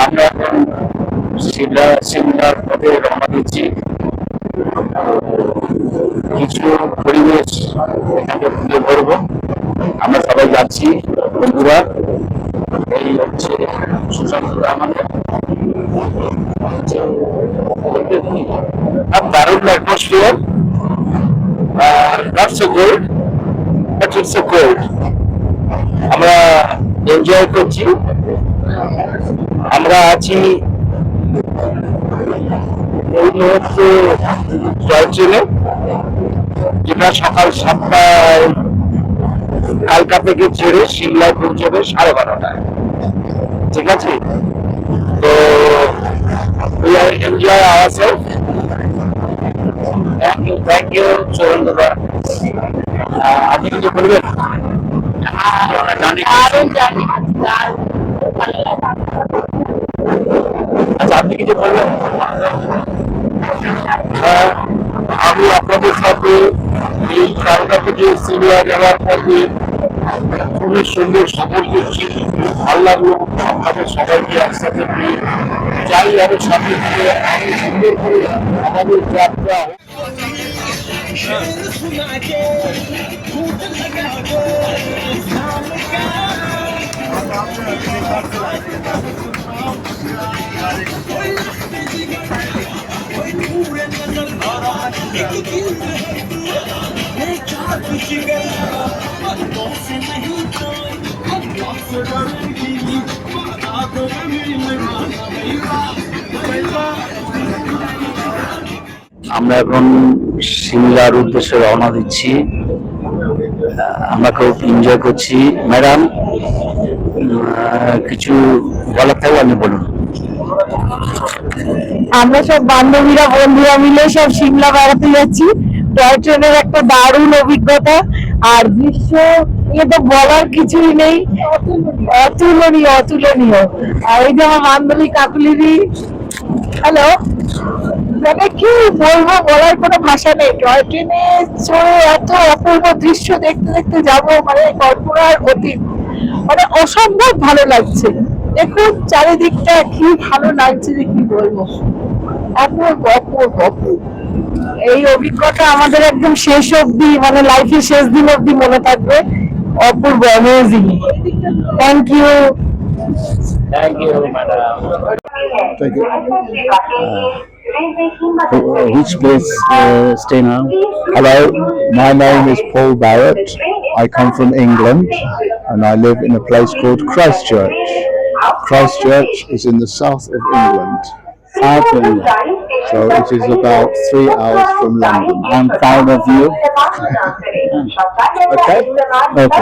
আমরা এখন সিমলার পথে রওনা দিচ্ছি। কিছু পরিবেশ এখানে তুলে ধরবো। আমরা সবাই যাচ্ছি বন্ধুরা। এই হচ্ছে সুশান্ত আমাদের দারুণ atmosphere, not so good but it's so good. আমরা এনজয় করছি। আমরা আছি এই মুহূর্তে টয় ট্রেনে, যেটা সকাল 7টায় কালকা থেকে ছেড়ে সিমলায় পৌঁছবে 12:30টায়। ঠিক আছে, তো we are enjoy ourselves. Thank you Sohel দাদা। আপনি কিছু বলবেন? আচ্ছা, আপনি কিছু বলবেন? আমি আপনাদের সাথে এই কালকা থেকে সিমলা যাওয়ার পথে খুবই সুন্দর সফর করছি। ভালো লাগলো আপনাদের সবাইকে একসাথে পেয়ে। চাই আরো সামনে থেকে আরো সুন্দর করে আমাদের যাত্রা। আমরা এখন সিমলার উদ্দেশ্যে রওনা দিচ্ছি। আমরা খুব এনজয় করছি। ম্যাডাম, কিছু বলার থাকলে আপনি বলুন। আমরা সব বান্ধবীরা বন্ধুরা মিলে সব সিমলা বেড়াতে যাচ্ছি। টয় ট্রেনের একটা দারুণ অভিজ্ঞতা, আর দৃশ্য নিয়ে তো বলার কিছুই নেই, অতুলনীয় অতুলনীয়। আর এই যে আমার বান্ধবী কাকুলিদি, হ্যালো, মানে কি বলবো, বলার কোনো ভাষা নেই। টয় ট্রেনে চড়ে এত অপূর্ব দৃশ্য দেখতে দেখতে যাবো, মানে কল্পনার অতীত, মানে অসম্ভব ভালো লাগছে। দেখুন চারিদিকটা কি ভালো লাগছে যে কি বলবো, অপূর্ব অপূর্ব অপূর্ব। এই অভিজ্ঞতা আমাদের একদম শেষ অবধি, মানে লাইফের শেষ দিন অবধি মনে থাকবে। অপূর্ব, amazing. Thank you. Thank you madam. Thank you. Which place stay now? Hello, my name is Paul Barrett. I come from England and I live in a place called Christchurch. Christchurch is in the south of England. So it is about 3 hours from London. I'm proud of you. Okay? Okay.